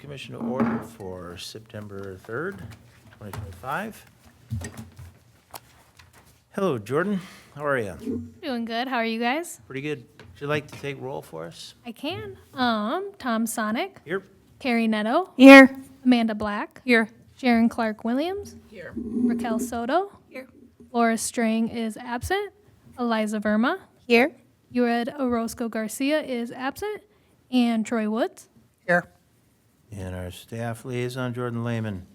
Commission to order for September 3rd, 2025. Hello, Jordyn. How are you? Doing good. How are you guys? Pretty good. Would you like to take roll for us? I can. Tom Sonnek, Here. Carey Nadeau, Here. Amanda Black, Here. Sharon Clark-Williams, Here. Raquel Soto, Here. Laura Strang is absent, Aliza Verma, Here. Yued Orozco-Garcia is absent, and Troy Woods. Here. And our staff liaison, Jordyn Lehman.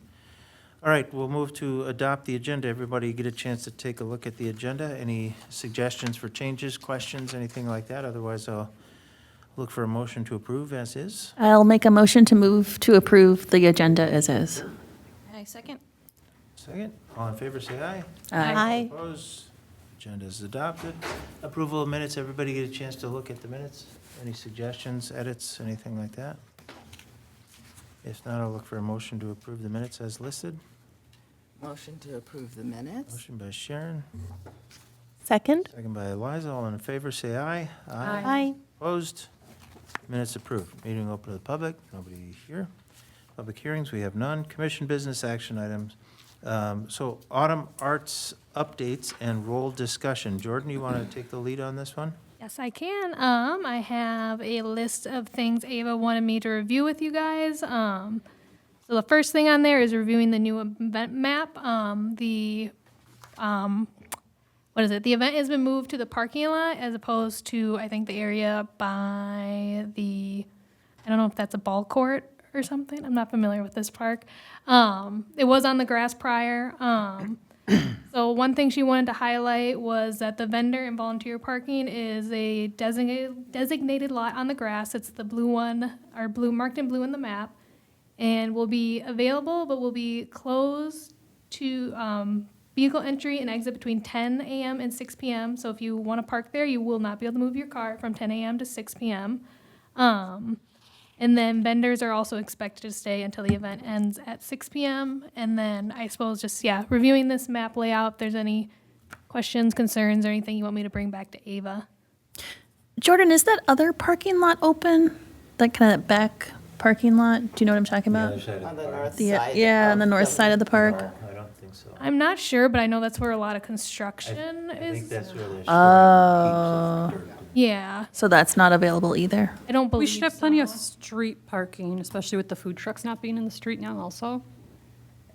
All right, we'll move to adopt the agenda. Everybody get a chance to take a look at the agenda. Any suggestions for changes, questions, anything like that? Otherwise, I'll look for a motion to approve as is. I'll make a motion to move to approve the agenda as is. I second. Second, all in favor, say aye. Aye. Opposed? Agenda is adopted. Approval of minutes, everybody get a chance to look at the minutes? Any suggestions, edits, anything like that? If not, I'll look for a motion to approve the minutes as listed. Motion to approve the minutes. Motion by Sharon, Second. second by Aliza. All in favor, say aye. Aye. Opposed? Minutes approved. Meeting open to the public. Nobody here. Public hearings, we have none. Commission business action items. So autumn arts updates and role discussion. Jordyn, you want to take the lead on this one? Yes, I can. I have a list of things Ava wanted me to review with you guys. So the first thing on there is reviewing the new event map. What is it? The event has been moved to the parking lot as opposed to, I think, the area by the, I don't know if that's a ball court or something. I'm not familiar with this park. It was on the grass prior. So one thing she wanted to highlight was that the vendor and volunteer parking is a designated lot on the grass. It's the blue one, or blue, marked in blue in the map, and will be available, but will be closed to vehicle entry and exit between 10 a.m. and 6 p.m. So if you want to park there, you will not be able to move your car from 10 a.m. to 6 p.m. And then vendors are also expected to stay until the event ends at 6 p.m. And then I suppose just, reviewing this map layout, if there's any questions, concerns, or anything you want me to bring back to Ava. Jordyn, is that other parking lot open? That kind of back parking lot? Do you know what I'm talking about? On the north The, side. yeah, on the of north side of the park. No, I don't think so. I'm not sure, but I know that's where a lot of construction I think is. that's where they're. Oh. Yeah, So that's not available either. I don't believe We should have plenty of so. street parking, especially with the food trucks not being in the street now also.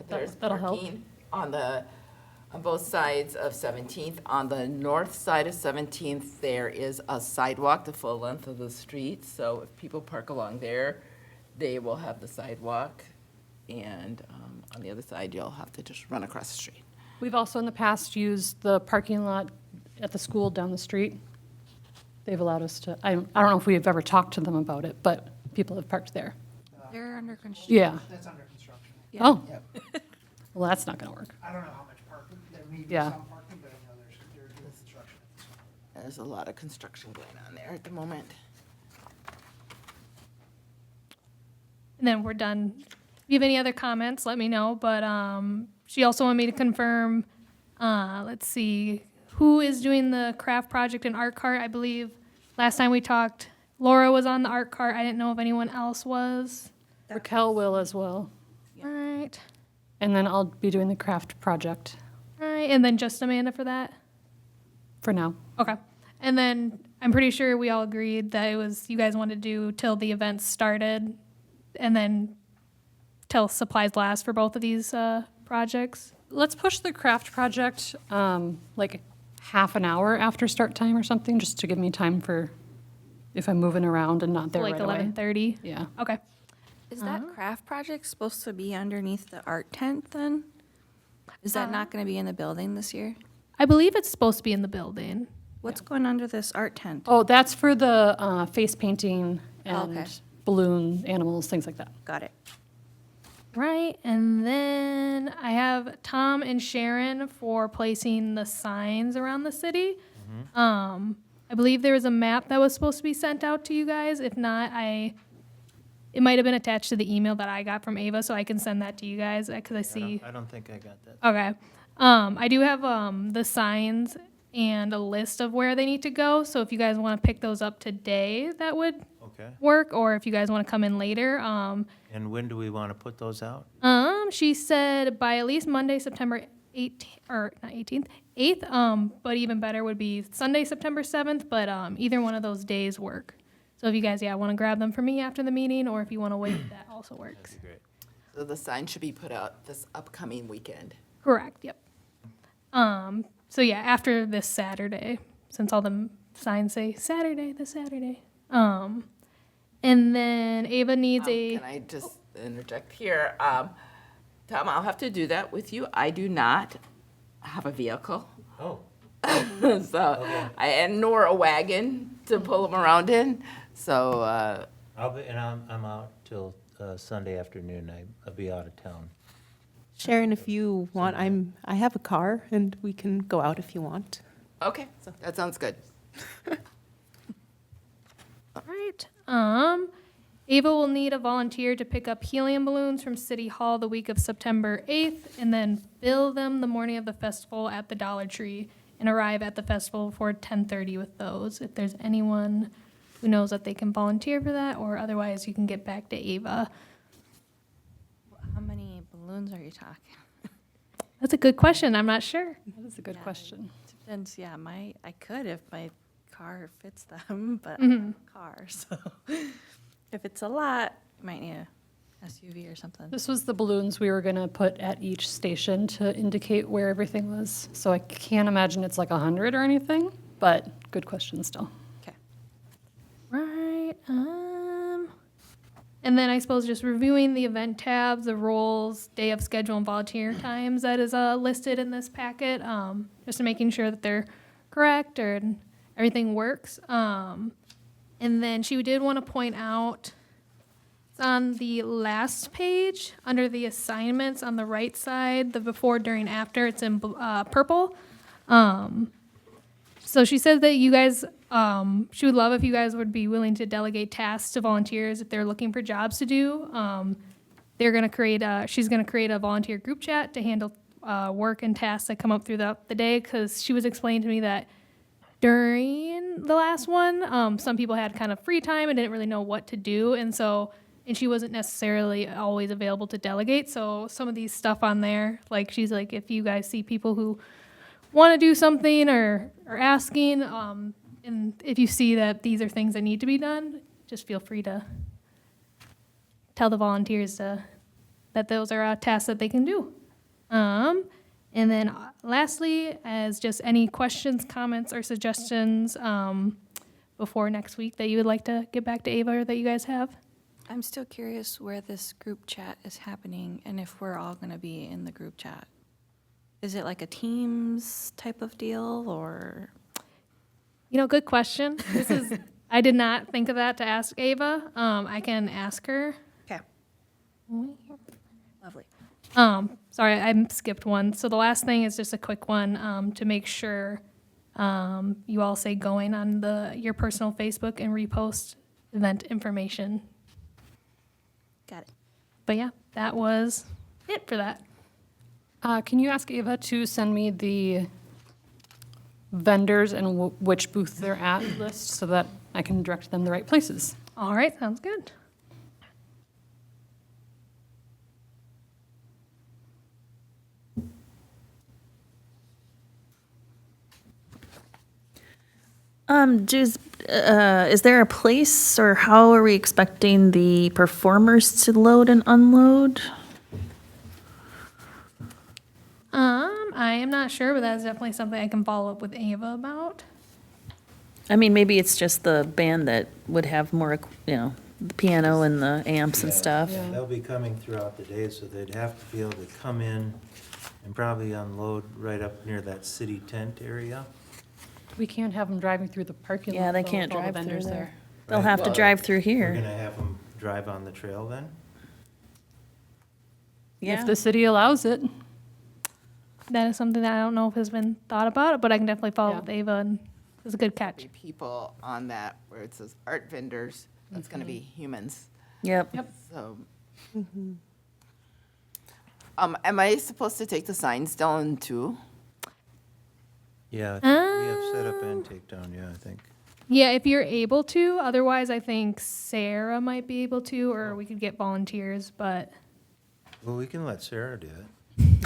There's That'll help. parking on both sides of 17th. On the north side of 17th, there is a sidewalk the full length of the street. So if people park along there, they will have the sidewalk. And on the other side, you'll have to just run across the street. We've also in the past used the parking lot at the school down the street. They've allowed us to, I don't know if we've ever talked to them about it, but people have parked there. They're under construction. Yeah. That's under construction. Oh. Well, that's not going to work. I don't know how much parking, there may be Yeah. some parking, but I know they're doing construction. There's a lot of construction going on there at the moment. And then we're done. If you have any other comments, let me know. But she also wanted me to confirm, let's see, who is doing the craft project and art cart. I believe last time we talked, Laura was on the art cart. I didn't know if anyone else was. Raquel will as well. All right. And then I'll be doing the craft project All right. And then just Amanda for that? for now. Okay. And then I'm pretty sure we all agreed that it was you guys wanted to do till the event started and then till supplies last for both of these projects. Let's push the craft project like half an hour after start time or something, just to give me time for if I'm moving around and not there Like right away. 11:30. Yeah. Okay. Is that craft project supposed to be underneath the art tent then? Is that not going to be in the building this year? I believe it's supposed to be in the building. What's going under this art tent? Oh, that's for the face painting and Okay. balloon animals, things like that. Got it. Right. And then I have Tom and Sharon for placing the signs around the city. I believe there was a map that was supposed to be sent out to you guys. If not, it might have been attached to the email that I got from Ava, so I can send that to you guys because I see. I don't think I got that. Okay. I do have the signs and a list of where they need to go. So if you guys want to pick those up today, that would Okay. work, or if you guys want to come in later. And when do we want to put those out? She said by at least Monday, September 18th, or not 18th, 8th. But even better would be Sunday, September 7th. But either one of those days work. So if you guys, want to grab them for me after the meeting, or if you want to wait, that also works. That'd be great. So the sign should be put out this upcoming weekend. Correct. Yep. So yeah, after this Saturday, since all the signs say Saturday, this Saturday. And then Ava needs a. Can I just interject here? Tom, I'll have to do that with you. I do not have a vehicle. Oh, And nor a wagon to pull them around in. So, I'm out till Sunday afternoon. I'll be out of town. Sharon, if you want, I have a car and we can go out if you want. okay, that sounds good. All right. Ava will need a volunteer to pick up helium balloons from City Hall the week of September 8th, and then fill them the morning of the festival at the Dollar Tree, and arrive at the festival before 10:30 with those. If there's anyone who knows that they can volunteer for that, or otherwise you can get back to Ava. How many balloons are you talking? That's a good question. I'm not sure. That is a good question. Depends, yeah, I could if my car fits them, but car, so. If it's a lot, you might need a SUV or something. This was the balloons we were going to put at each station to indicate where everything was. So I can't imagine it's like 100 or anything, but good question still. Okay. Right. And then I suppose just reviewing the event tabs, the roles, day of schedule, and volunteer times that is listed in this packet, just to making sure that they're correct or everything works. And then she did want to point out, it's on the last page, under the assignments on the right side, the before, during, after, it's in purple. So she said that you guys, she would love if you guys would be willing to delegate tasks to volunteers if they're looking for jobs to do. They're going to create she's going to create a volunteer group chat to handle work and tasks that come up throughout the day, because she was explaining to me that during the last one, some people had kind of free time and didn't really know what to do. And she wasn't necessarily always available to delegate. So some of these stuff on there, like she's like, if you guys see people who want to do something or are asking, and if you see that these are things that need to be done, just feel free to tell the volunteers that those are tasks that they can do. And then lastly, as just any questions, comments, or suggestions before next week that you would like to get back to Ava or that you guys have? I'm still curious where this group chat is happening and if we're all going to be in the group chat. Is it like a Teams type of deal or? Good question. I did not think of that to ask Ava. I can ask her. Okay. Lovely. Sorry, I skipped one. So the last thing is just a quick one to make sure you all say going on your personal Facebook and repost event information. Got it. But yeah, that was it for that. Can you ask Ava to send me the vendors and which booth they're at list so that I can direct them the right places? All right, sounds good. Is there a place, or how are we expecting the performers to load and unload? I am not sure, but that's definitely something I can follow up with Ava about. I mean, maybe it's just the band that would have more, the piano and the amps and stuff. Yeah. They'll be coming throughout the day, so they'd have to be able to come in and probably unload right up near that city tent area. We can't have them driving through the parking lot. Yeah, they though, can't with all the drive through vendors there. They'll have to drive through We're here. gonna have them drive on the trail then? Yeah. If the city allows it. That is something that I don't know if has been thought about, but I can definitely follow Yeah. up with Ava, and it's a good catch. People on that where it says art vendors, that's going to be humans. Yep. So, am I supposed to take the signs down too? Yeah, we have set up and take down, yeah, I think. Yeah, if you're able to. Otherwise, I think Sarah might be able to, or we could get volunteers, but Well, we can let Sarah do it.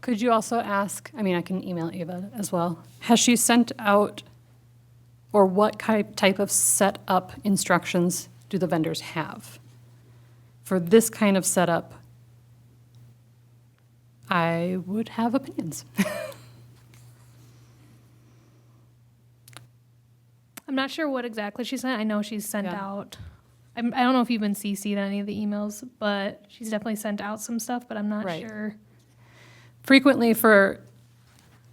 Could you also ask, I mean, I can email Ava as well. Has she sent out, or what type of setup instructions do the vendors have? For this kind of setup, I would have opinions. I'm not sure what exactly she sent. I know she's sent Yeah. out. I don't know if you've been CC'd on any of the emails, but she's definitely sent out some stuff, but I'm not Right. sure. Frequently for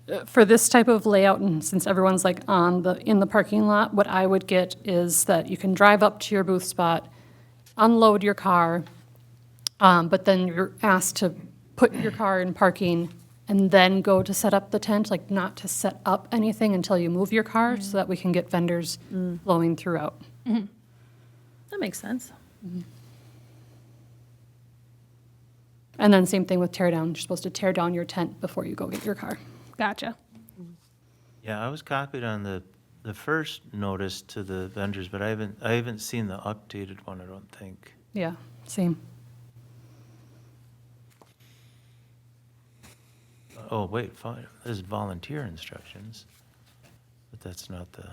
this type of layout, and since everyone's like in the parking lot, what I would get is that you can drive up to your booth spot, unload your car, but then you're asked to put your car in parking and then go to set up the tent, like not to set up anything until you move your car, so that we can get vendors flowing throughout. That makes sense. And then same thing with tear down. You're supposed to tear down your tent before you go get your car. Gotcha. Yeah, I was copied on the first notice to the vendors, but I haven't seen the updated one, I don't think. Yeah, same. Oh, wait, fine, there's volunteer instructions, but that's not the.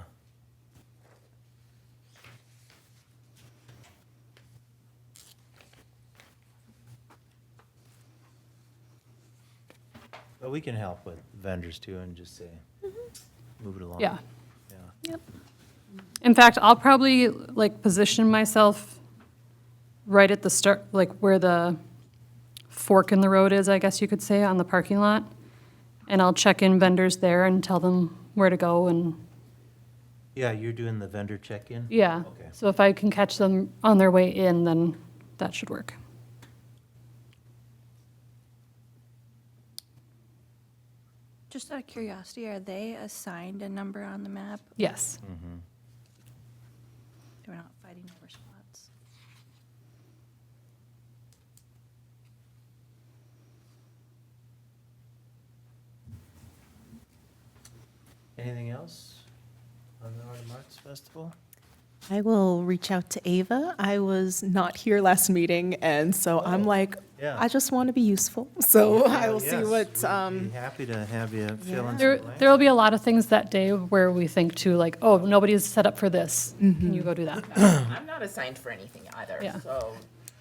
But we can help with vendors too and just say, move it along. Yeah. Yeah. In fact, I'll probably like position myself right at the start, like where the fork in the road is, I guess you could say, on the parking lot. And I'll check in vendors there and tell them where to go and, Yeah, you're doing the vendor check-in? yeah. Okay. So if I can catch them on their way in, then that should work. Just out of curiosity, are they assigned a number on the map? Yes. Mm-hmm. They're not fighting over spots. Anything else on the Art of Arts Festival? I will reach out to Ava. I was not here last meeting, and so I'm like, Yeah. I just want to be useful. So I will see Yes, what, we'd be happy to have you fill in There some blanks. will be a lot of things that day where we think too, like, oh, nobody's set up for this. Can you go do that? I'm not assigned for anything either, Yeah. so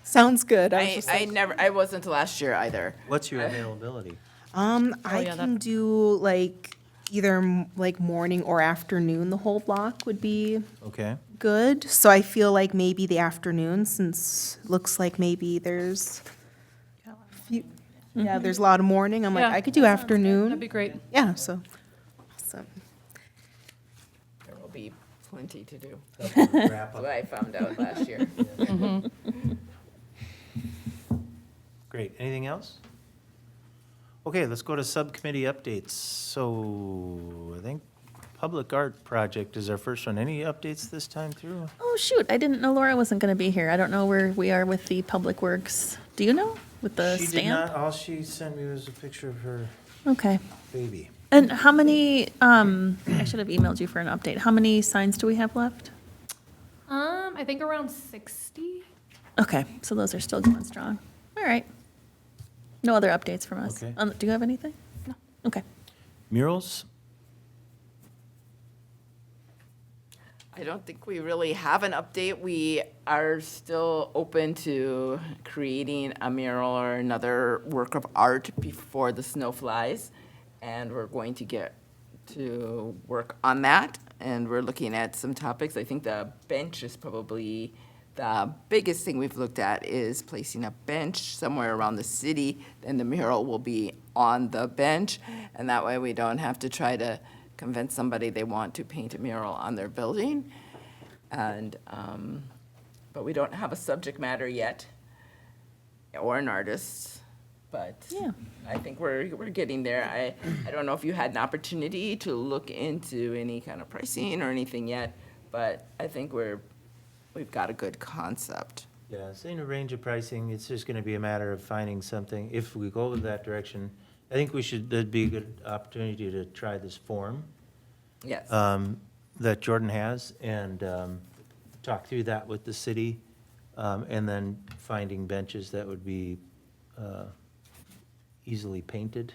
sounds good. I was I, just I like, never, I wasn't last year either. What's your availability? I yeah, can do like either like morning or afternoon. The whole block would be Okay. good. So I feel like maybe the afternoon, since looks like maybe there's yeah, there's a lot of morning. I'm like, Yeah, I could do That'd afternoon. be great. Yeah, so awesome. There will be plenty to do. Wrap That's up. what I found out last year. Great. Anything else? Okay, let's go to subcommittee updates. So I think Public Art Project is our first one. Any updates this time through? Oh, shoot, I didn't know Laura wasn't going to be here. I don't know where we are with the Public Works. Do you know, with the She did stamp? not, all she sent me was a picture of her Okay. baby. And how many, I should have emailed you for an update. How many signs do we have left? I think around 60. Okay, so those are still going strong. All right. No other updates from us. Okay. Do you have anything? No. Okay. Murals? I don't think we really have an update. We are still open to creating a mural or another work of art before the snow flies. And we're going to get to work on that. And we're looking at some topics. I think the bench is probably the biggest thing we've looked at, is placing a bench somewhere around the city. Then the mural will be on the bench. And that way we don't have to try to convince somebody they want to paint a mural on their building. And, but we don't have a subject matter yet, or an artist, but Yeah. I think we're getting there. I don't know if you had an opportunity to look into any kind of pricing or anything yet, but I think we've got a good concept. Yeah, it's in a range of pricing. It's just going to be a matter of finding something, if we go with that direction, I think that'd be a good opportunity to try this form Yes. that Jordyn has and talk through that with the city, and then finding benches that would be easily painted.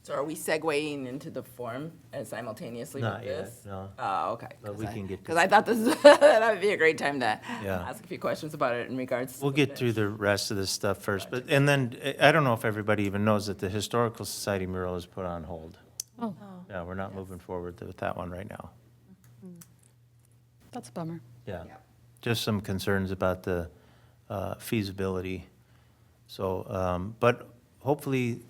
So are we segueing into the form and simultaneously with Not yet, this? no. Oh, okay. But we can get to Because I thought that would be a great time to Yeah. ask a few questions about it in regards. We'll to get the- through the rest of this stuff first, but, and then, I don't know if everybody even knows that the Historical Society mural is put on hold. Oh, Yeah, we're not moving forward with that one right now. that's a bummer. Yeah, Yeah. just some concerns about the feasibility. So, but hopefully,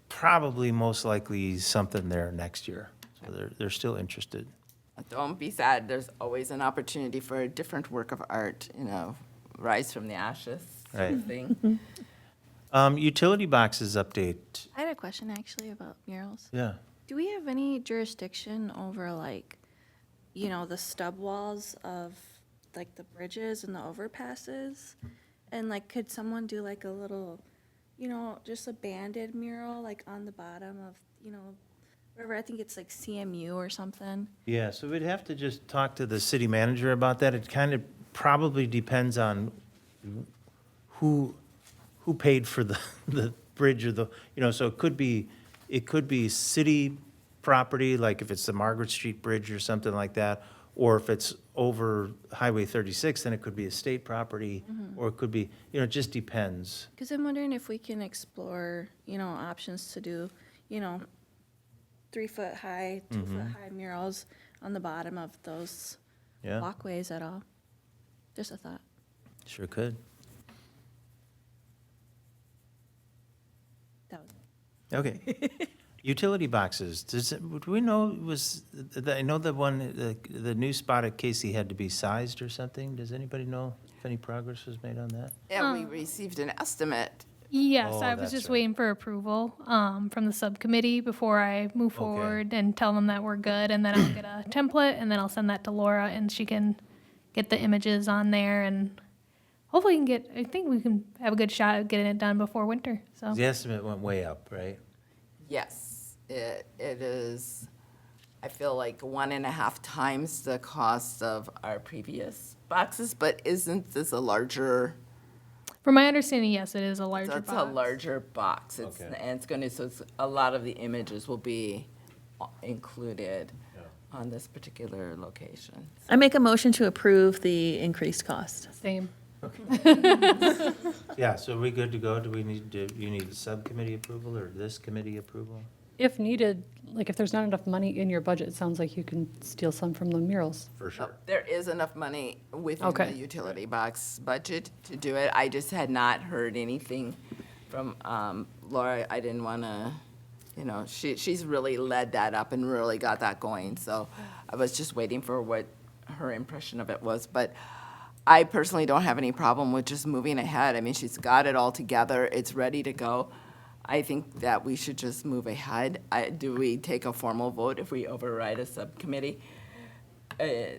probably most likely something there next year. So they're still interested. Don't be sad. There's always an opportunity for a different work of art, rise from the ashes sort of Right. thing. Utility boxes update, I had a question actually about murals. yeah. Do we have any jurisdiction over the stub walls of the bridges and the overpasses? And could someone do a little, just a banded mural on the bottom of, wherever, I think it's CMU or something? Yeah, so we'd have to just talk to the city manager about that. It kind of probably depends on who paid for the bridge or so it could be city property, like if it's the Margaret Street Bridge or something like that, or if it's over Highway 36, then it could be a state property, or it could be, it just depends. Because I'm wondering if we can explore, options to do, 3-foot high, 2-foot high murals on the bottom of those Yeah, walkways at all. Just a thought. sure could. That was Okay. Utility boxes, do we know, I know the new spot at Casey had to be sized or something. Does anybody know if any progress was made on that? And we received an estimate. Yes, Oh, I was that's just right. waiting for approval from the subcommittee before I move Okay. forward and tell them that we're good, and then I'll get a template, and then I'll send that to Laura, and she can get the images on there, and hopefully I think we can have a good shot at getting it done before winter, so. The estimate went way up, right? Yes, it is, I feel like 1.5 times the cost of our previous boxes, but isn't this a larger? From my understanding, yes, it is a larger It's a box. larger box. And it's going to, so a lot of the images will be included on this particular location. I make a motion to approve the increased cost. Same. Yeah, so are we good to go? Do you need subcommittee approval or this committee approval? If needed, if there's not enough money in your budget, it sounds like you can steal some from the murals. For sure. There is enough money within Okay. the utility box budget to do it. I just had not heard anything from Laura. I didn't want to, she's really led that up and really got that going. So I was just waiting for what her impression of it was. But I personally don't have any problem with just moving ahead. I mean, she's got it all together. It's ready to go. I think that we should just move ahead. Do we take a formal vote if we override a subcommittee? Okay,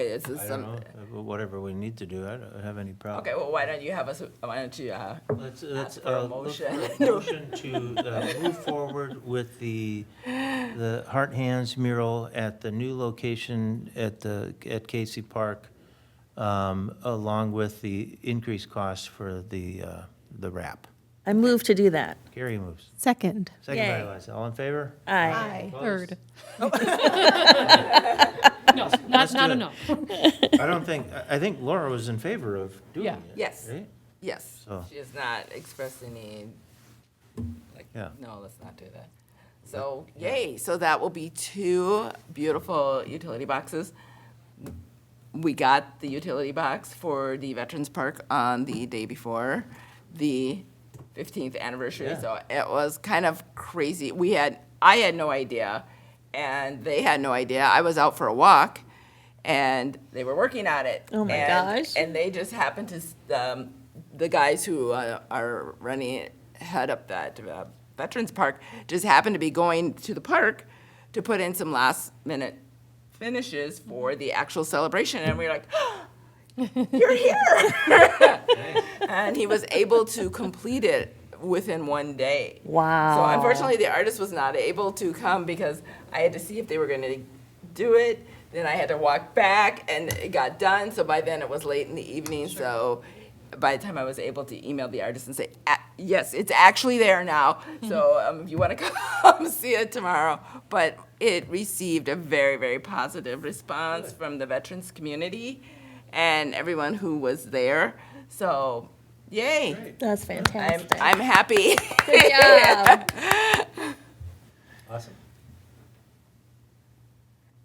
this is I some. don't know, whatever we need to do, I don't have any problem. Okay, well, why don't you Let's ask for a look motion. for a motion to move forward with the Heart Hands mural at the new location at Casey Park, along with the increased cost for the wrap. I move to do that. Carey moves. Second. Second by Yay. Aliza. All in favor? Aye. Opposed? Third. No, Let's not do it. enough. I don't think, I think Laura was in favor of doing Yeah. it. Yes. Right? Yes, So- she has not expressed any, Yeah. no, let's not do that. So, yay, so that will be 2 beautiful utility boxes. We got the utility box for the Veterans Park on the day before the 15th anniversary, Yeah. so it was kind of crazy. I had no idea, and they had no idea. I was out for a walk, and they were working on it. Oh, my And- gosh. And they just happened to, the guys who are running, head up that Veterans Park, just happened to be going to the park to put in some last-minute finishes for the actual celebration, and we were like, "You're here!" And he was able to complete it within one day. Wow. So unfortunately, the artist was not able to come because I had to see if they were going to do it. Then I had to walk back, and it got done. So by then it was late in the evening. So by the time I was able to email the artist and say, yes, it's actually there now. So if you want to come see it tomorrow. But it received a very, very positive response from the veterans community and everyone who was there. So, yay. That's fantastic. I'm happy. Good job. Awesome.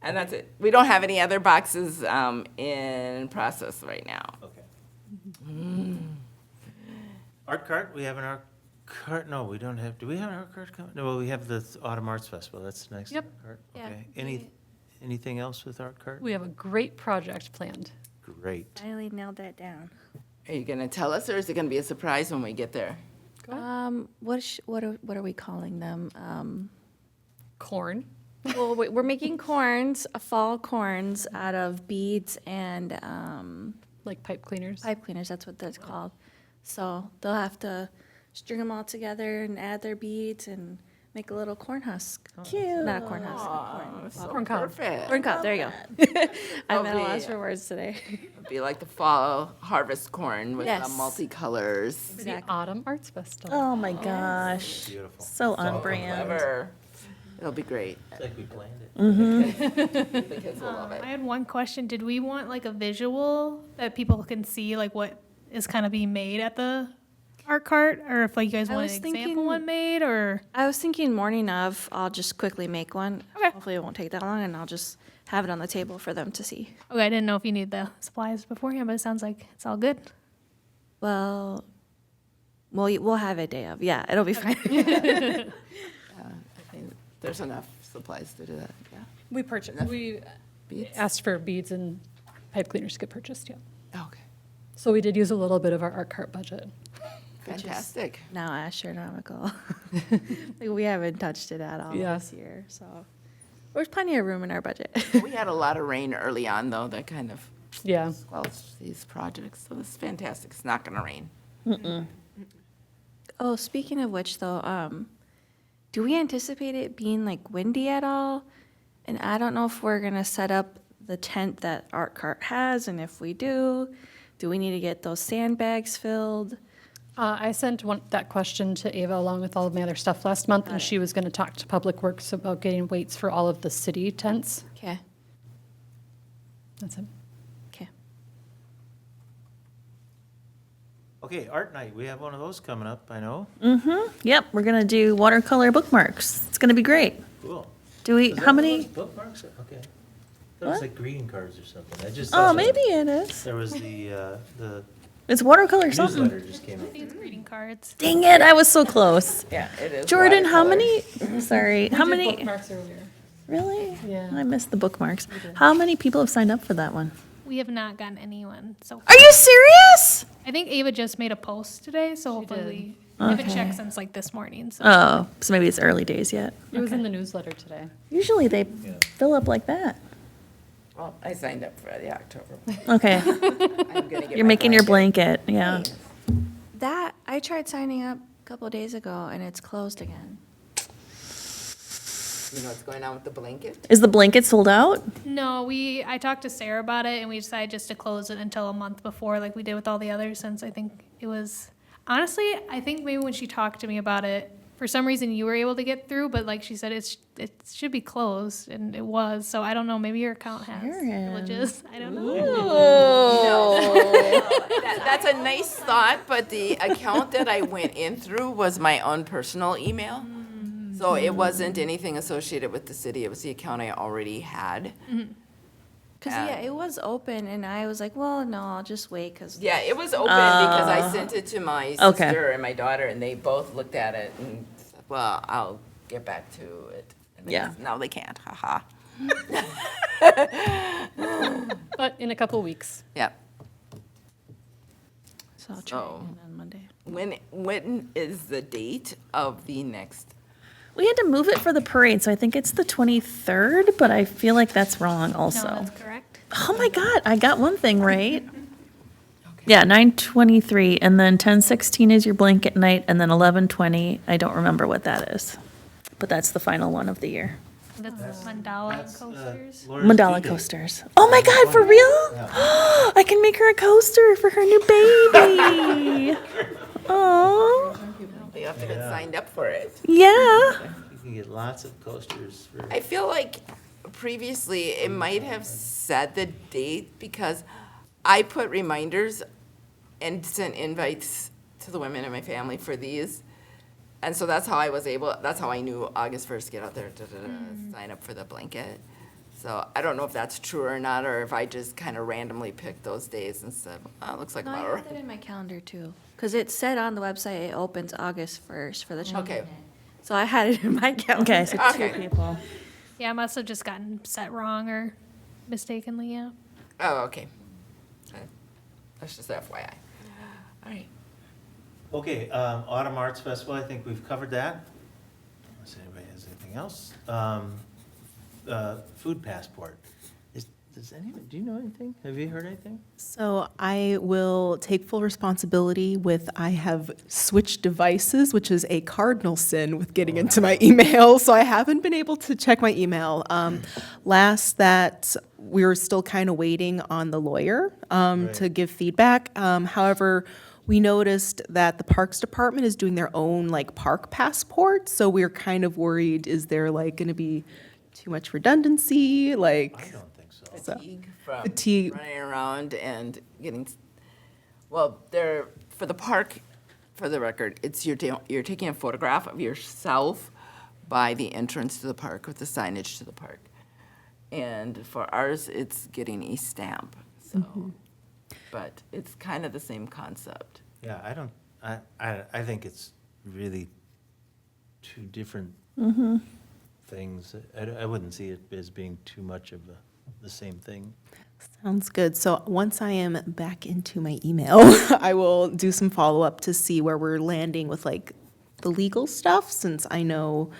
And that's it. We don't have any other boxes in process right now. Okay. Art cart, we have an art cart, no, we don't have, do we have an art cart coming? No, well, we have the Autumn Arts Festival, that's next. Yep. Art, Yeah. okay. Anything else with art cart? We have a great project planned. Great. Finally nailed that down. Are you going to tell us, or is it going to be a surprise when we get there? What are we calling them? Corn. Well, we're making corns, fall corns out of beads and Like pipe cleaners. pipe cleaners. That's what that's called. So they'll have to string them all together and add their beads and make a little corn husk. Cute. Not a corn husk. Oh, so Corn cob. perfect. Corn cup. There you go. I'm at a Lovely. loss for words today. It'll be like the fall harvest corn with Yes. multicolors. The Autumn Arts Festival. Oh my gosh. Beautiful. So on brand. Clever. It'll be great. It's like we planned it. The kids will love it. I had one question. Did we want like a visual that people can see like what is kind of being made at the art cart? Or if like you guys I want was an example thinking- one made or? I was thinking morning of, I'll just quickly make one. Okay. Hopefully it won't take that long and I'll just have it on the table for them to see. Okay, I didn't know if you need the supplies beforehand, but it sounds like it's all good. Well, we'll have it day of. Yeah, it'll be fine. I think there's enough supplies to do that, yeah. We Beads? asked for beads and pipe cleaners to get purchased, yeah. Okay, So we did use a little bit of our art cart budget. fantastic. Now astronomical. Like we haven't touched it at all Yeah. this year, so there's plenty of room in our budget. We had a lot of rain early on, though, that kind of Yeah. squelched these projects, so this is fantastic. It's not gonna rain. Oh, speaking of which, though, do we anticipate it being like windy at all? And I don't know if we're gonna set up the tent that Art Cart has, and if we do we need to get those sandbags filled? I sent that question to Ava along with all of my other stuff last month, and she was going to talk to Public Works about getting weights for all of the city tents. Okay, That's it. okay. Okay, art night, we have one of those coming up, I know. Yep, we're gonna do watercolor bookmarks. It's gonna be great. Cool. Do we, Is that how one of many? those Bookmarks, okay. That was What? like greeting cards or something. I just Oh, saw some- maybe it is. There was the It's watercolor something. newsletter just came I out. think it's greeting cards. Dang it, I was so close. Yeah, it is. Jordan, how watercolor. many, sorry, how many, Bookmarks earlier. really? Yeah. I missed the bookmarks. How many people have signed up for that one? We have not gotten anyone, so Are you serious? I think Ava just made a post today, so hopefully did. we haven't Okay. checked since like this morning, so. Oh, so maybe it's early days yet. It was in the newsletter today. Usually they fill up like that. Well, I signed up for the October. Okay, I'm gonna get you're my making your blanket, yeah. That, I tried signing up a couple of days ago, and it's closed again. You know what's going on with the blanket? Is the blanket sold out? No, I talked to Sarah about it and we decided just to close it until a month before, like we did with all the others, since I think it was, honestly, I think maybe when she talked to me about it, for some reason you were able to get through, but like she said, it should be closed, and it was, so I don't know, maybe your account has Sharon. privileges, I don't know. That's a nice thought, but the account that I went in through was my own personal email. So it wasn't anything associated with the city. It was the account I already had. Cause yeah, it was open, and I was like, well, no, I'll just wait, cause Yeah, it was open because I sent it to my Okay. sister and my daughter, and they both looked at it and said, well, I'll get back to it. And they Yeah. said, no, they can't, haha. But in a couple weeks. Yeah. so I'll try So- again on Monday. When is the date of the next? We had to move it for the parade, so I think it's the 23rd, but I feel like that's wrong No, also. that's correct. Oh my God, I got one thing right. Yeah, 9:23, and then 10:16 is your blanket night, and then 11:20, I don't remember what that is. But that's the final one of the year. That's mandala That's, coasters. Laura's Mandala due date. coasters. Oh my God, for real? I can make her a coaster for her new baby. Oh, They have to get signed up for it. yeah. You can get lots of coasters for. I feel like previously it might have said the date because I put reminders and sent invites to the women in my family for these. And so that's how I knew August 1st, get out there, sign up for the blanket. So I don't know if that's true or not, or if I just kind of randomly picked those days and said, oh, it looks like No, about I have that right. in my calendar too, because it said on the website it opens August 1st for the children. Okay. So I had it in my calendar. Okay, so two Okay. people. Yeah, I must have just gotten set wrong or mistakenly, yeah. Oh, okay. That's just FYI. All right. Okay, Autumn Arts Festival, I think we've covered that. Unless anybody has anything else. Food passport. Does anyone, do you know anything? Have you heard anything? So I will take full responsibility with, I have switched devices, which is a cardinal sin with getting into my email. So I haven't been able to check my email. Last that we were still kind of waiting on the lawyer to give feedback. However, we noticed that the Parks Department is doing their own like park passport. So we're kind of worried, is there like going to be too much redundancy? Like, I don't think so. Fatigue from Fatigue. running around and getting, well, there, for the park, for the record, it's you're taking a photograph of yourself by the entrance to the park with the signage to the park. And for ours, it's getting a stamp, so, but it's kind of the same concept. Yeah, I think it's really two different things. I wouldn't see it as being too much of the same thing. Sounds good. So once I am back into my email, I will do some follow-up to see where we're landing with like the legal stuff, since I know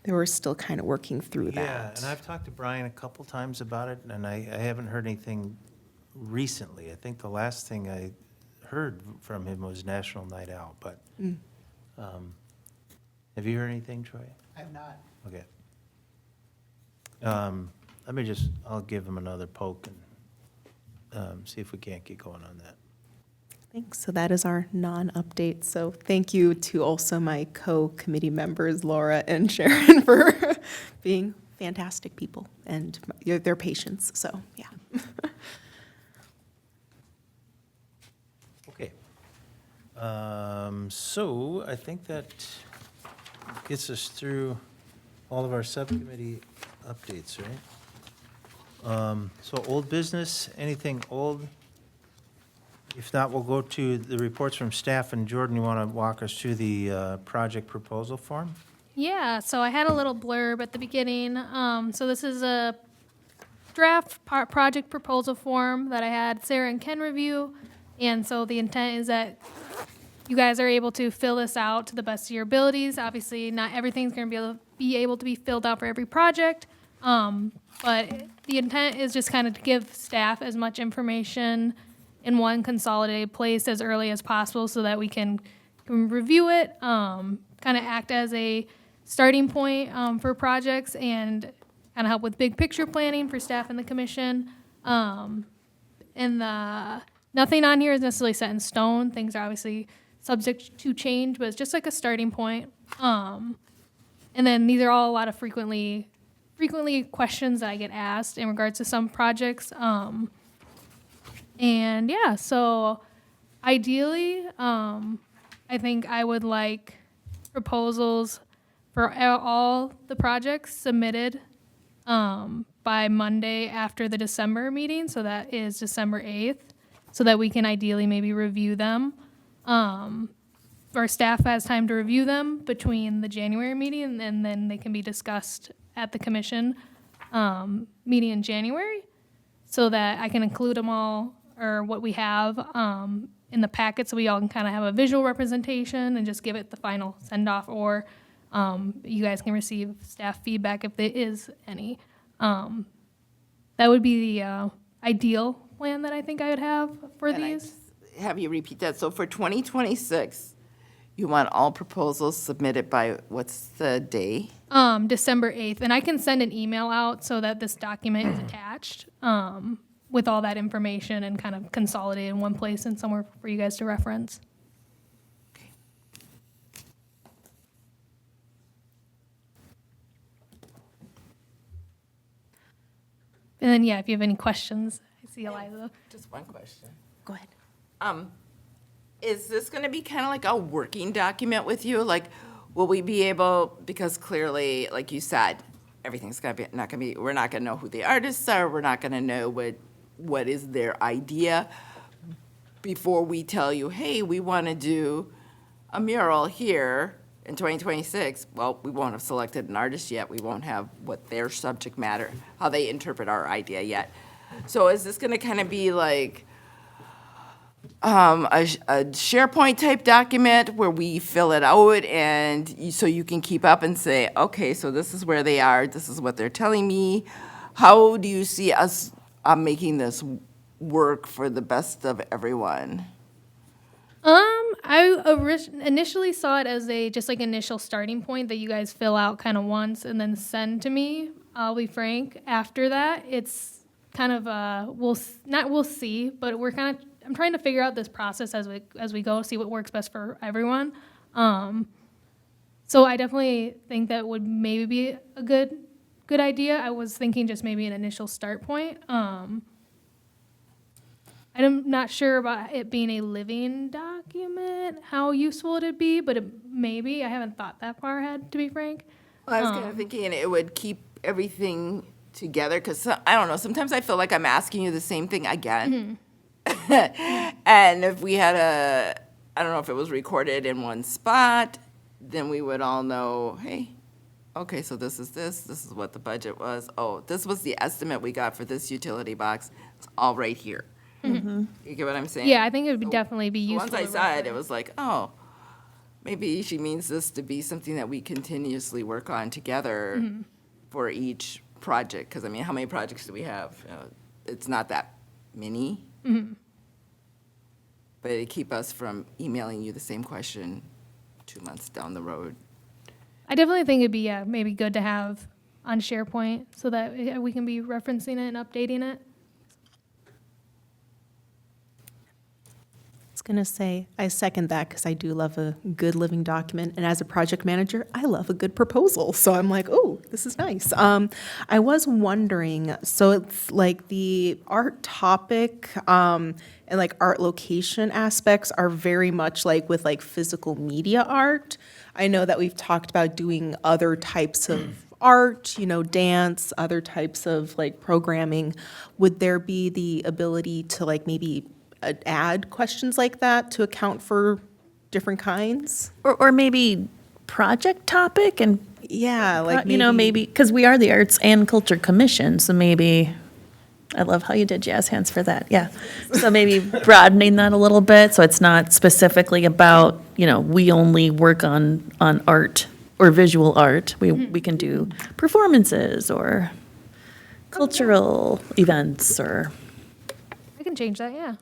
they were still kind of working through Yeah, that. and I've talked to Brian a couple times about it, and I haven't heard anything recently. I think the last thing I heard from him was National Night Out, but have you heard anything, Troy? I'm not. Okay. I'll give him another poke and see if we can't get going on that. Thanks. So that is our non-update. So thank you to also my co-committee members, Laura and Sharon, for being fantastic people and their patience. So, yeah. Okay. So I think that gets us through all of our subcommittee updates, right? So old business, anything old? If not, we'll go to the reports from staff, and Jordyn, you want to walk us through the project proposal form? Yeah, so I had a little blurb at the beginning. So this is a draft project proposal form that I had Sarah and Ken review. And so the intent is that you guys are able to fill this out to the best of your abilities. Obviously, not everything's going to be able to be filled out for every project. But the intent is just kind of to give staff as much information in one consolidated place as early as possible so that we can review it, kind of act as a starting point for projects and kind of help with big picture planning for staff and the commission. And nothing on here is necessarily set in stone. Things are obviously subject to change, but it's just like a starting point. And then these are all a lot of frequently questions that I get asked in regards to some projects. And yeah, so ideally, I think I would like proposals for all the projects submitted by Monday after the December meeting, so that is December 8th, so that we can ideally maybe review them. Our staff has time to review them between the January meeting, and then they can be discussed at the commission meeting in January, so that I can include them all, or what we have in the packet, so we all can kind of have a visual representation and just give it the final send-off, or you guys can receive staff feedback if there is any. That would be the ideal plan that I think I would have for And these. have you repeat that. So for 2026, you want all proposals submitted by, what's the day? December 8th, and I can send an email out so that this document is attached, with all that information and kind of consolidated in one place and somewhere for you guys to reference. And then, yeah, if you have any questions, I see Aliza. Just one question. Go ahead. Is this going to be kind of like a working document with you? Like, will we be able, because clearly, like you said, everything's going to be, not going to be, we're not going to know who the artists are, we're not going to know what is their idea before we tell you, hey, we want to do a mural here in 2026. Well, we won't have selected an artist yet. We won't have what their subject matter, how they interpret our idea yet. So is this going to kind of be like a SharePoint type document where we fill it out and so you can keep up and say, okay, so this is where they are, this is what they're telling me. How do you see us making this work for the best of everyone? I initially saw it as just like initial starting point that you guys fill out kind of once and then send to me. I'll be frank. After that, it's kind of we'll see, but I'm trying to figure out this process as we go, see what works best for everyone. So I definitely think that would maybe be a good idea. I was thinking just maybe an initial start point. I'm not sure about it being a living document, how useful it'd be, but maybe. I haven't thought that far ahead, to be frank. Well, I was kind of thinking it would keep everything together, because I don't know, sometimes I feel like I'm asking you the same thing again. And if we had I don't know if it was recorded in one spot, then we would all know, hey, okay, so this is what the budget was. Oh, this was the estimate we got for this utility box. It's all right here. You get what I'm saying? Yeah, I think it would definitely be useful. Once I to saw it, it reference. was like, oh, maybe she means this to be something that we continuously work on together for each project. Because, I mean, how many projects do we have? It's not that many. But it keep us from emailing you the same question 2 months down the road. I definitely think it'd be maybe good to have on SharePoint so that we can be referencing it and updating it. I was going to say, I second that because I do love a good living document. And as a project manager, I love a good proposal. So I'm like, oh, this is nice. I was wondering, so it's like the art topic and like art location aspects are very much like with like physical media art. I know that we've talked about doing other types of art, dance, other types of like programming. Would there be the ability to like maybe add questions like that to account for different kinds? Or maybe project topic and, Yeah, like maybe, because we are the Arts and Culture Commission, so maybe, I love how you did jazz hands for that, yeah. So maybe broadening that a little bit, so it's not specifically about, we only work on art or visual art. We can do performances or cultural events or. I can change that, yeah.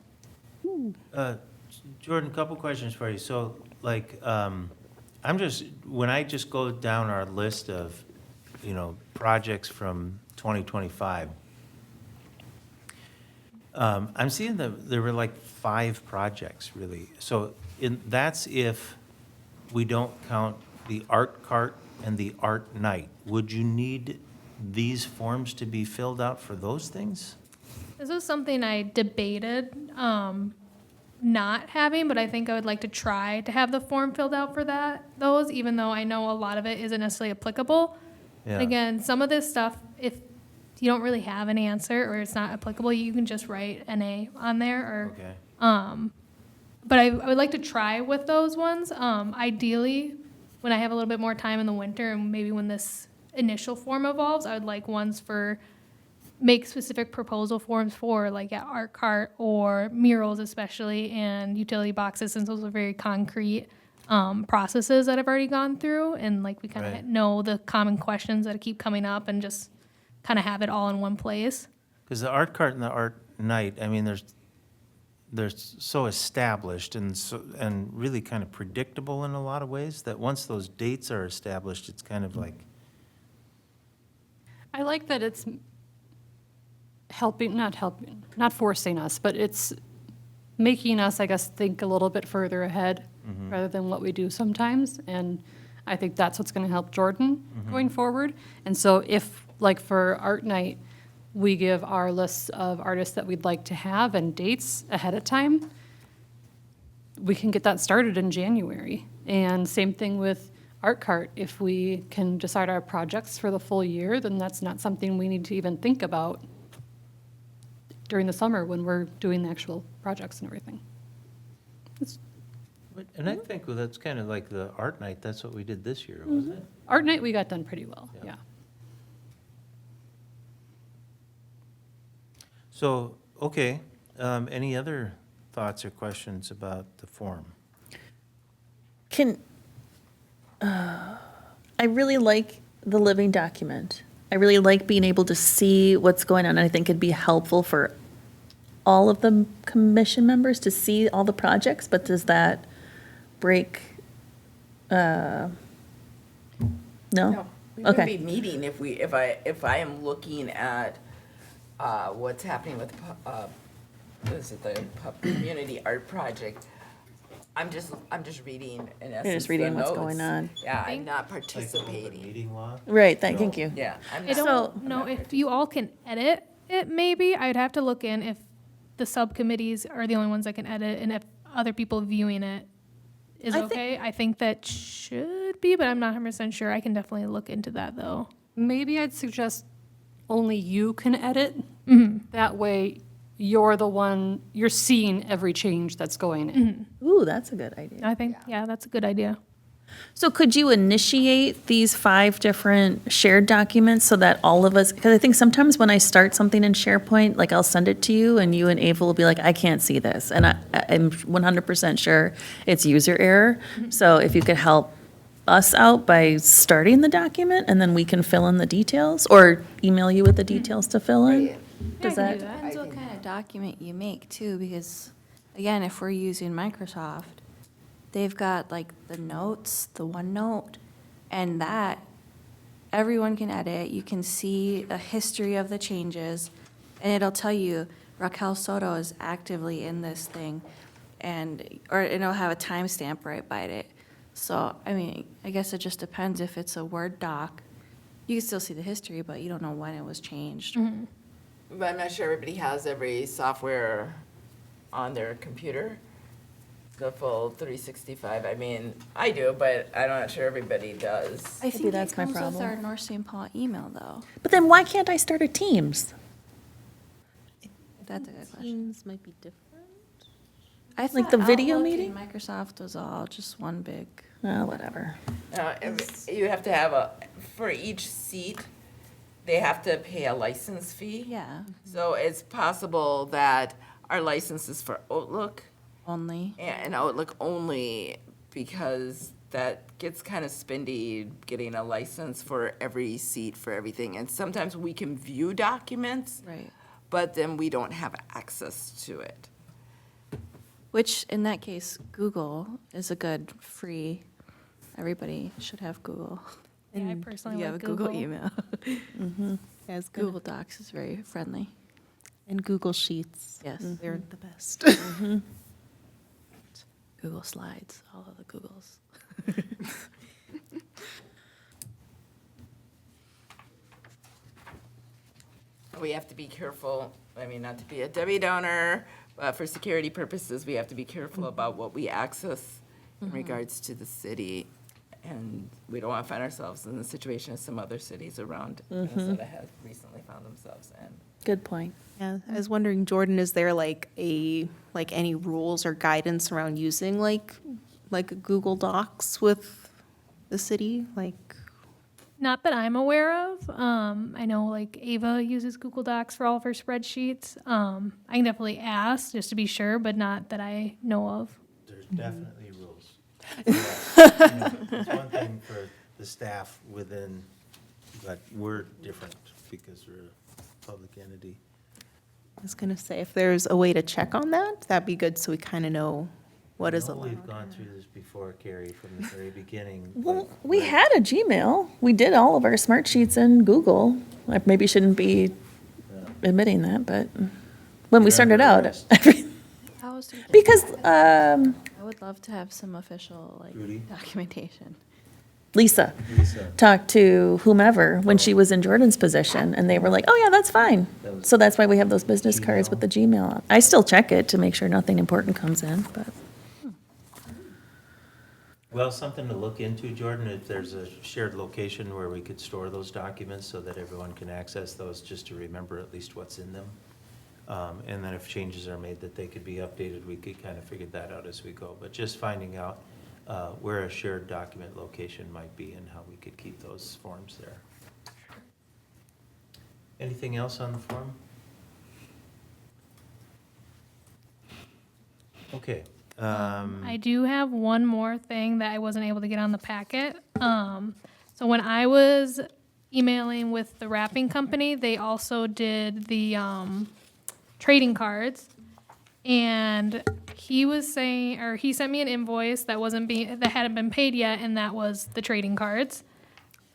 Jordyn, couple questions for you. So, like, when I just go down our list of, projects from 2025, I'm seeing that there were like 5 projects, really. So that's if we don't count the art cart and the art night. Would you need these forms to be filled out for those things? This was something I debated not having, but I think I would like to try to have the form filled out for those, even though I know a lot of it isn't necessarily applicable. Yeah. Again, some of this stuff, if you don't really have an answer or it's not applicable, you can just write NA on there. Or, Okay. but I would like to try with those ones. Ideally, when I have a little bit more time in the winter and maybe when this initial form evolves, I would like ones for make specific proposal forms for like art cart or murals especially and utility boxes, since those are very concrete processes that I've already gone through, and like we kind of Right. know the common questions that keep coming up and just kind of have it all in one place. Because the art cart and the art night, I mean, they're so established and so, and really kind of predictable in a lot of ways, that once those dates are established, it's kind of like, I like that it's helping, not forcing us, but it's making us, I guess, think a little bit further ahead rather than what we do sometimes. And I think that's what's going to help Jordyn going forward. And so if, like for art night, we give our lists of artists that we'd like to have and dates ahead of time, we can get that started in January. And same thing with Art Cart. If we can decide our projects for the full year, then that's not something we need to even think about during the summer when we're doing the actual projects and everything. and I think that's kind of like the art night, that's what we did this year, wasn't it? Art night, we got done pretty well, Yeah. yeah. So, okay, any other thoughts or questions about the form? I really like the living document. I really like being able to see what's going on. And I think it'd be helpful for all of the commission members to see all the projects, but does that break, no? No, we wouldn't Okay. be meeting if I am looking at what's happening with, what is it, the community art project. I'm just reading, in essence, just reading the what's notes. going on. Yeah, I'm not Like the open participating. meeting law? Right, thank you. Yeah, I'm I not. don't know if you all can edit it, maybe. I'd have to look in if the subcommittees are the only ones that can edit and if other people viewing it is I think- okay. I think that should be, but I'm not 100% sure. I can definitely look into that, though. Maybe I'd suggest only you can edit. That way, you're the one, you're seeing every change that's going in. Ooh, that's a good idea. I think, yeah, that's a good idea. So could you initiate these 5 different shared documents so that all of us, because I think sometimes when I start something in SharePoint, like I'll send it to you and you and Ava will be like, I can't see this. And I'm 100% sure it's user error. So if you could help us out by starting the document and then we can fill in the details or email you with the details to fill in. Does I can that? do that. Depends what kind of document you make too, because again, if we're using Microsoft, they've got like the notes, the OneNote, and that everyone can edit. You can see a history of the changes, and it'll tell you Raquel Soto is actively in this thing, or it'll have a timestamp right by it. So, I mean, I guess it just depends if it's a Word doc. You can still see the history, but you don't know when it was changed. But I'm not sure everybody has every software on their computer, the full 365. I mean, I do, but I'm not sure everybody does. I think that's it my comes with problem. our North St. Paul email, though. But then why can't I start a Teams? That's a good question. Teams might be different. I Like thought the video Outlook meeting? and Microsoft was all just one big. Oh, whatever. You have to have for each seat, they have to pay a license fee. Yeah, So it's possible that our license is for Outlook only. and Outlook only, because that gets kind of spendy, getting a license for every seat for everything. And sometimes we can view documents, Right. but then we don't have access to it. Which, in that case, Google is a good free, everybody should have Google. Yeah, I And personally you like have a Google Google. email. As Google Docs is very friendly. and Google Sheets. Yes. They're the best. Google Slides, all of the Googles. We have to be careful, I mean, not to be a Debbie Downer, but for security purposes, we have to be careful about what we access in regards to the city. And we don't want to find ourselves in the situation as some other cities around Minnesota have recently found themselves in. Good point. Yeah, I was wondering, Jordyn, is there like any rules or guidance around using like Google Docs with the city? Like, Not that I'm aware of. I know like Ava uses Google Docs for all of her spreadsheets. I can definitely ask just to be sure, but not that I know of. There's definitely rules. It's one thing for the staff within, but we're different because we're a public entity. I was gonna say, if there's a way to check on that, that'd be good, so we kind of know what is I know allowed. We've gone through this before, Carey, from the very beginning. Well, but- we had a Gmail. We did all of our smart sheets in Google. I maybe shouldn't be admitting that, but when we You're started under out, arrest. How was it? because I would love to have some official, like, Rudy? documentation. Lisa Lisa. talked to whomever when she was in Jordan's position, and they were like, oh, yeah, that's fine. That was So that's why we have those business cards Gmail. with the Gmail on. I still check it to make sure nothing important comes in, but. Well, something to look into, Jordan, if there's a shared location where we could store those documents so that everyone can access those, just to remember at least what's in them. And then if changes are made that they could be updated, we could kind of figure that out as we go. But just finding out where a shared document location might be and how we could keep those forms there. Anything else on the form? Okay. I do have one more thing that I wasn't able to get on the packet. So when I was emailing with the wrapping company, they also did the trading cards. And he was saying, or he sent me an invoice that hadn't been paid yet, and that was the trading cards.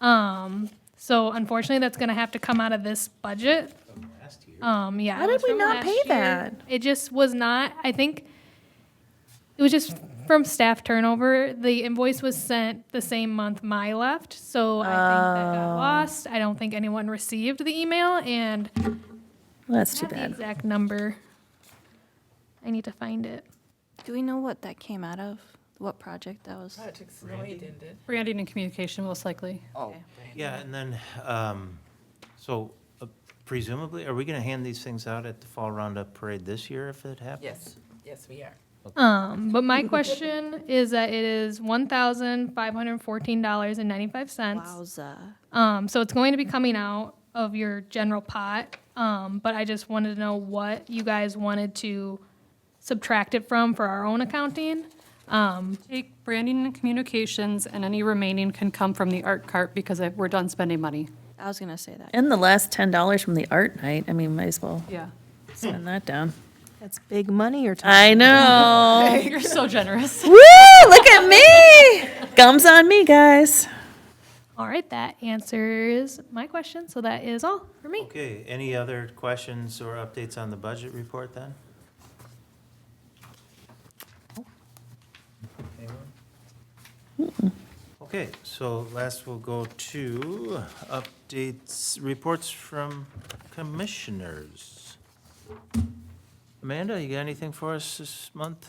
So unfortunately, that's gonna have to come out of this budget. From last year. Yeah. How it did was we from not last pay year. that? It just was not, I think, it was just from staff turnover. The invoice was sent the same month Mai left, so I think that got lost. I don't think anyone received the email, and Well, that's I too have the bad. exact number. I need to find it. Do we know what that came out of? What project that was? Project Snowy did it. Branding and communication, most likely. Oh. Yeah, and then, so presumably, are we gonna hand these things out at the Fall Roundup Parade this year if it happens? Yes, yes, we are. But my question is that it is $1,514.95. Wowza. So it's going to be coming out of your general pot. But I just wanted to know what you guys wanted to subtract it from for our own accounting. Take branding and communications, and any remaining can come from the art cart because we're done spending money. I was gonna say that. And the last $10 from the art night, I mean, might as well Yeah. spend that down. That's big money you're talking. I know. You're so generous. Woo, look at me. Gums on me, guys. All right, that answers my question. So that is all for me. Okay, any other questions or updates on the budget report then? Anyone? Okay, so last we'll go to updates, reports from commissioners. Amanda, you got anything for us this month?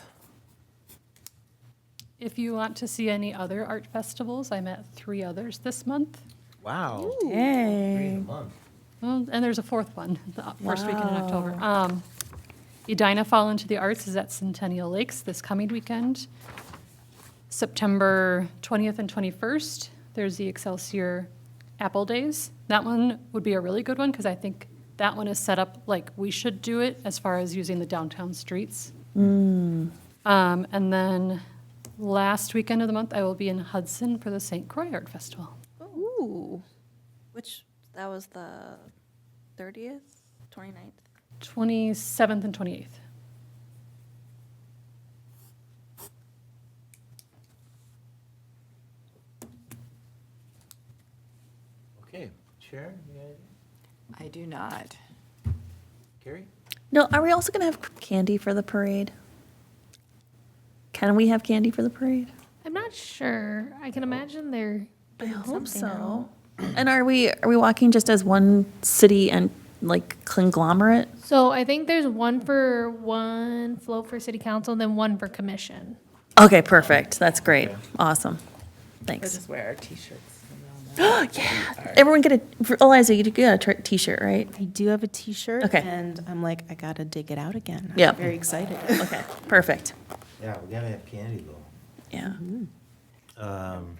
If you want to see any other art festivals, I'm at 3 others this month. Wow. 3 in a Dang. month. Well, and there's a 4th one, the first weekend in October. Edina Fall into the Arts is at Centennial Lakes this coming weekend. September 20th and 21st, there's the Excelsior Apple Days. That one would be a really good one because I think that one is set up like we should do it as far as using the downtown streets. And then last weekend of the month, I will be in Hudson for the St. Croix Art Festival. Ooh. That was the 30th, 29th? 27th and 28th. Okay, Sharon, you got anything? I do not. Carrie? No, are we also going to have candy for the parade? Can we have candy for the parade? I'm not sure. I can imagine they're I doing hope something so. And are we walking just as one city and like conglomerate? So I think there's one float for city council, then one for commission. Okay, perfect. That's great. Awesome. We'll Thanks. just wear our t-shirts. Yeah. Everyone get Eliza, you get a t-shirt, right? I do have a T-shirt. Okay. And I'm like, I gotta dig it out again. I'm Yeah. very excited. Okay, perfect. Yeah, we gotta have candy though. Yeah.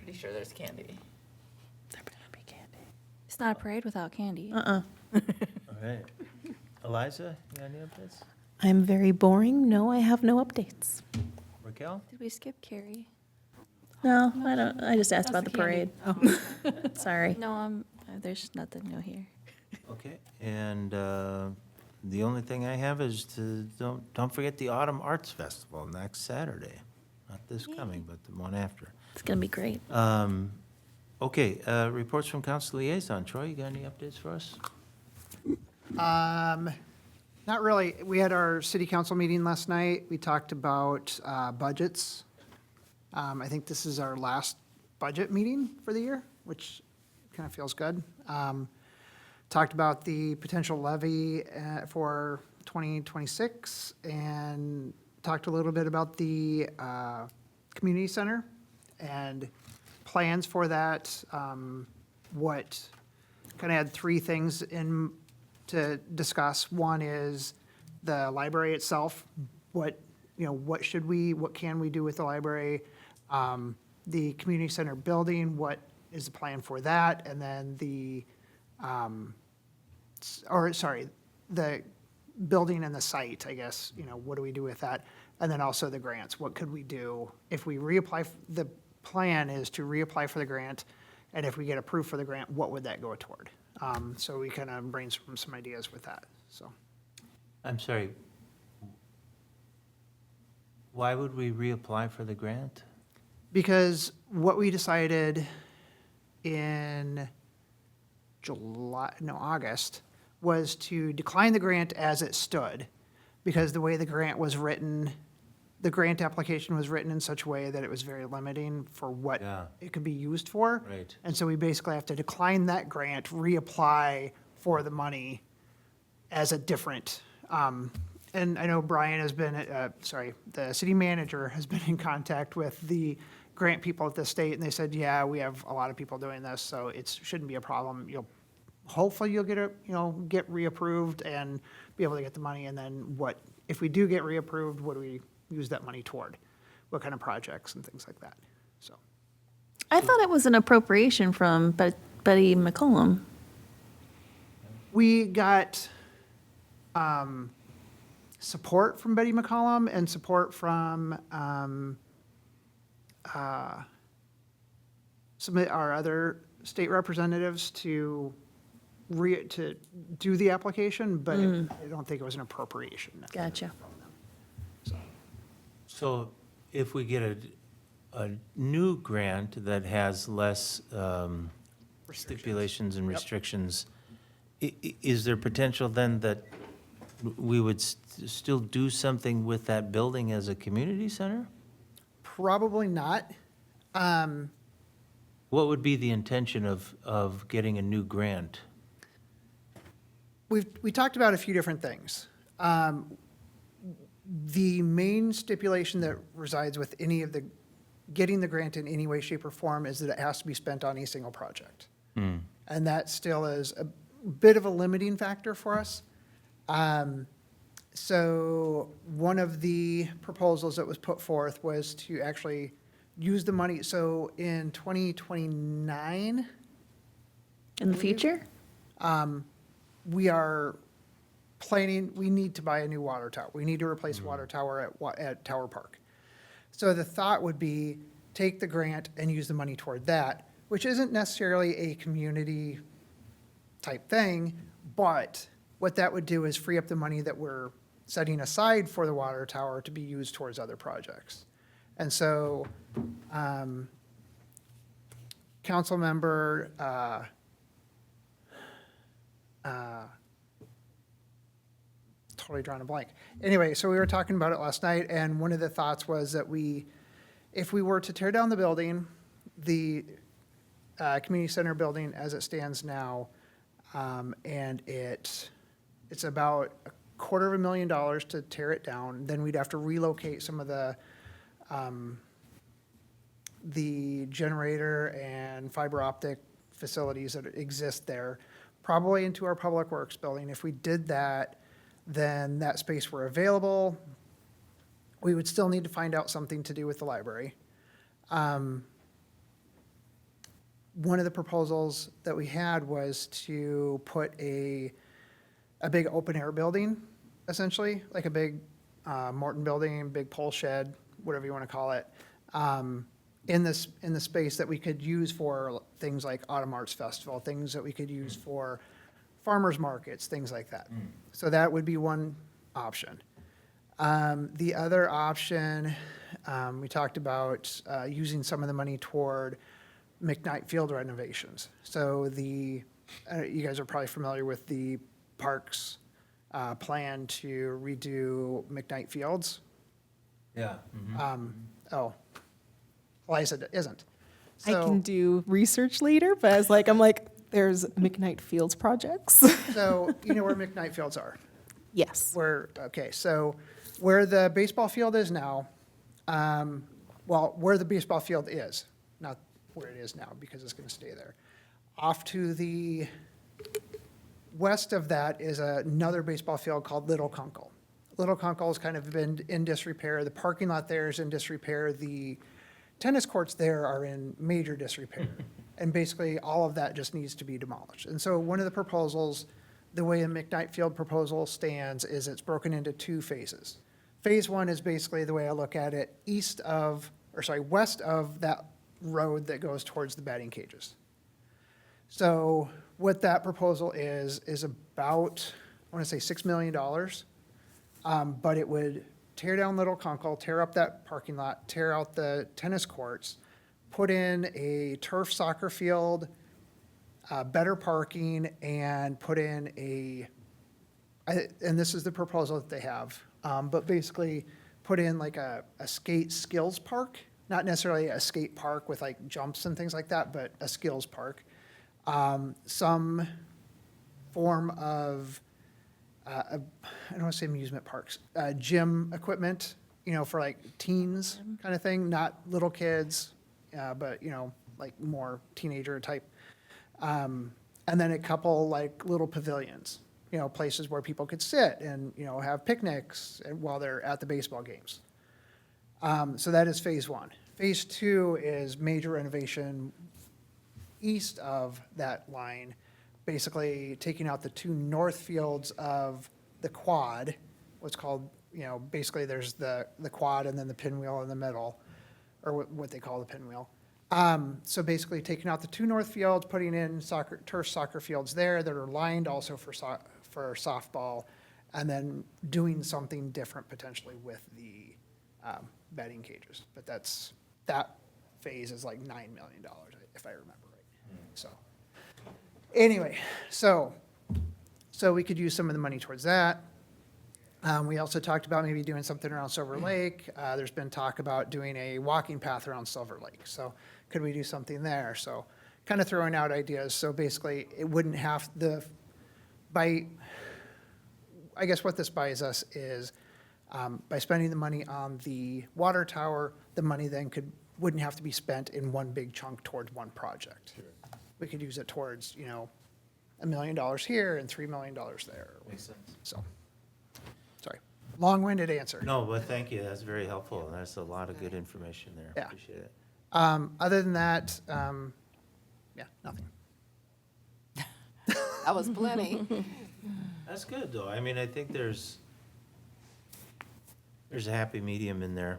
Pretty sure there's candy. There better be candy. It's not a parade without candy. All right. Eliza, you got any updates? I'm very boring. No, I have no updates. Raquel? Did we skip Carey? No, I don't. I just asked That's about the the candy. parade. Sorry. No, there's nothing new here. Okay, and The only thing I have is to, don't forget the Autumn Arts Festival next Saturday. Not this coming, but the one after. It's going to be great. Okay, reports from council liaison. Troy, you got any updates for us? Not really. We had our city council meeting last night. We talked about budgets. I think this is our last budget meeting for the year, which kind of feels good. Talked about the potential levy for 2026 and talked a little bit about the community center and plans for that. What kind of had three things in to discuss. One is the library itself. What can we do with the library? The community center building, what is the plan for that? And then the building and the site, I guess, what do we do with that? And then also the grants, what could we do if we reapply? The plan is to reapply for the grant, and if we get approved for the grant, what would that go toward? So we kind of brainstorm some ideas with that, so. I'm sorry. Why would we reapply for the grant? Because what we decided in August, was to decline the grant as it stood, because the way the grant was written, the grant application was written in such a way that it was very limiting for what Yeah. it could be used for. Right. And so we basically have to decline that grant, reapply for the money as a different, and I know Brian has been, the city manager has been in contact with the grant people at the state, and they said, yeah, we have a lot of people doing this, so it shouldn't be a problem. Hopefully you'll get get reapproved and be able to get the money, and then if we do get reapproved, what do we use that money toward? What kind of projects and things like that, so. I thought it was an appropriation from Betty McCollum. We got support from Betty McCollum and support from some of our other state representatives to do the application, but I don't think it was an appropriation. Gotcha. So if we get a new grant that has less stipulations and restrictions, is there potential then that we would still do something with that building as a community center? Probably not. What would be the intention of getting a new grant? We talked about a few different things. The main stipulation that resides with getting the grant in any way, shape, or form is that it has to be spent on a single project. And that still is a bit of a limiting factor for us. So one of the proposals that was put forth was to actually use the money. So in 2029, In the future? we are planning, we need to buy a new water tower. We need to replace water tower at Tower Park. So the thought would be, take the grant and use the money toward that, which isn't necessarily a community type thing, but what that would do is free up the money that we're setting aside for the water tower to be used towards other projects. And so, council member, totally drawing a blank. Anyway, so we were talking about it last night, and one of the thoughts was that if we were to tear down the building, the community center building as it stands now, and it's about $250,000 to tear it down, then we'd have to relocate some of the generator and fiber optic facilities that exist there, probably into our public works building. If we did that, then that space were available. We would still need to find out something to do with the library. One of the proposals that we had was to put a big open-air building, essentially, like a big Morton building, big pole shed, whatever you want to call it, in the space that we could use for things like Autumn Arts Festival, things that we could use for farmers markets, things like that. So that would be one option. The other option, we talked about using some of the money toward McKnight Field renovations. So you guys are probably familiar with the parks plan to redo McKnight Fields. Yeah. Oh, Aliza isn't. I So- can do research later, but I'm like, there's McKnight Fields projects. So you know where McKnight Fields are? Yes. So where the baseball field is now, where the baseball field is, not where it is now, because it's going to stay there. Off to the west of that is another baseball field called Little Kunkel. Little Kunkel's kind of been in disrepair. The parking lot there is in disrepair. The tennis courts there are in major disrepair. And basically, all of that just needs to be demolished. And so one of the proposals, the way a McKnight Field proposal stands, is it's broken into two phases. Phase one is basically the way I look at it, west of that road that goes towards the batting cages. So what that proposal is about, I want to say $6 million. But it would tear down Little Kunkel, tear up that parking lot, tear out the tennis courts, put in a turf soccer field, better parking, and put in and this is the proposal that they have, but basically put in like a skate skills park, not necessarily a skate park with like jumps and things like that, but a skills park. Some form of, I don't want to say amusement parks, gym equipment, for like teens kind of thing, not little kids, but, like more teenager type. And then a couple like little pavilions, places where people could sit and, have picnics while they're at the baseball games. So that is phase one. Phase two is major renovation east of that line, basically taking out the two north fields of the quad, what's called, basically there's the quad and then the pinwheel in the middle, or what they call the pinwheel. So basically taking out the two north fields, putting in turf soccer fields there that are lined also for softball, and then doing something different potentially with the batting cages. But that phase is like $9 million, if I remember right. So anyway, so we could use some of the money towards that. We also talked about maybe doing something around Silver Lake. There's been talk about doing a walking path around Silver Lake. So could we do something there? So kind of throwing out ideas. So basically, it wouldn't have I guess what this buys us is by spending the money on the water tower, the money then wouldn't have to be spent in one big chunk towards one project. Sure. We could use it towards, $1 million here and $3 million there. Makes sense. So, sorry, long-winded answer. No, but thank you. That's very helpful. That's a lot of good information there. Yeah. Appreciate it. Other than that, nothing. That was plenty. That's good, though. I mean, I think there's a happy medium in there.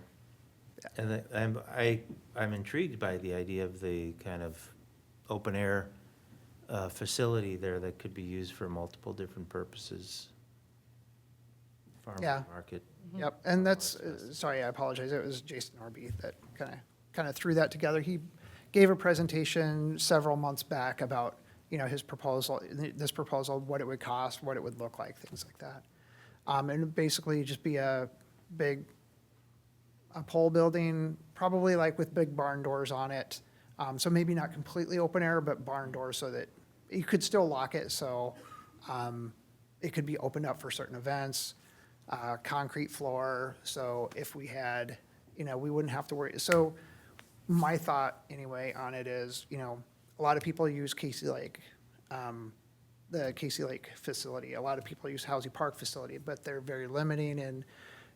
And I'm intrigued by the idea of the kind of open air facility there that could be used for multiple different purposes. Farm Yeah. market. Yep, and that's, sorry, I apologize, it was Jason Norby that kind of threw that together. He gave a presentation several months back about, his proposal, what it would cost, what it would look like, things like that. And basically just be a big, pole building, probably like with big barn doors on it. So maybe not completely open air, but barn doors so that you could still lock it, so it could be opened up for certain events. Concrete floor, so if we had, we wouldn't have to worry. So my thought anyway on it is, a lot of people use Casey Lake, the Casey Lake facility. A lot of people use Housy Park facility, but they're very limiting and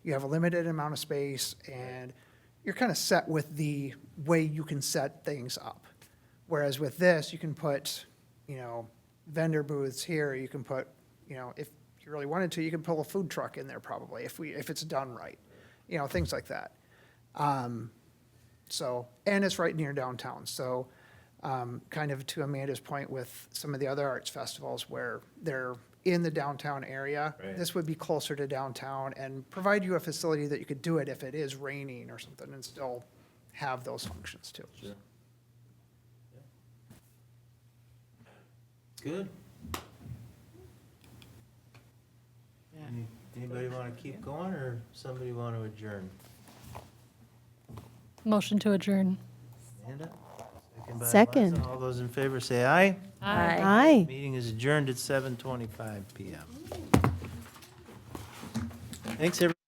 you have a limited amount of space and you're kind of set with the way you can set things up. Whereas with this, you can put, vendor booths here, you can put, if you really wanted to, you could pull a food truck in there probably if it's done right, things like that. So, and it's right near downtown. So kind of to Amanda's point with some of the other arts festivals where they're in the downtown area. Right. This would be closer to downtown and provide you a facility that you could do it if it is raining or something and still have those functions too. Sure. Good. Anybody want to keep going, or somebody want to adjourn? Motion to adjourn. Amanda? By Second. Aliza. All those in favor say aye. Aye. Meeting is adjourned at 7:25 PM. Thanks, everybody.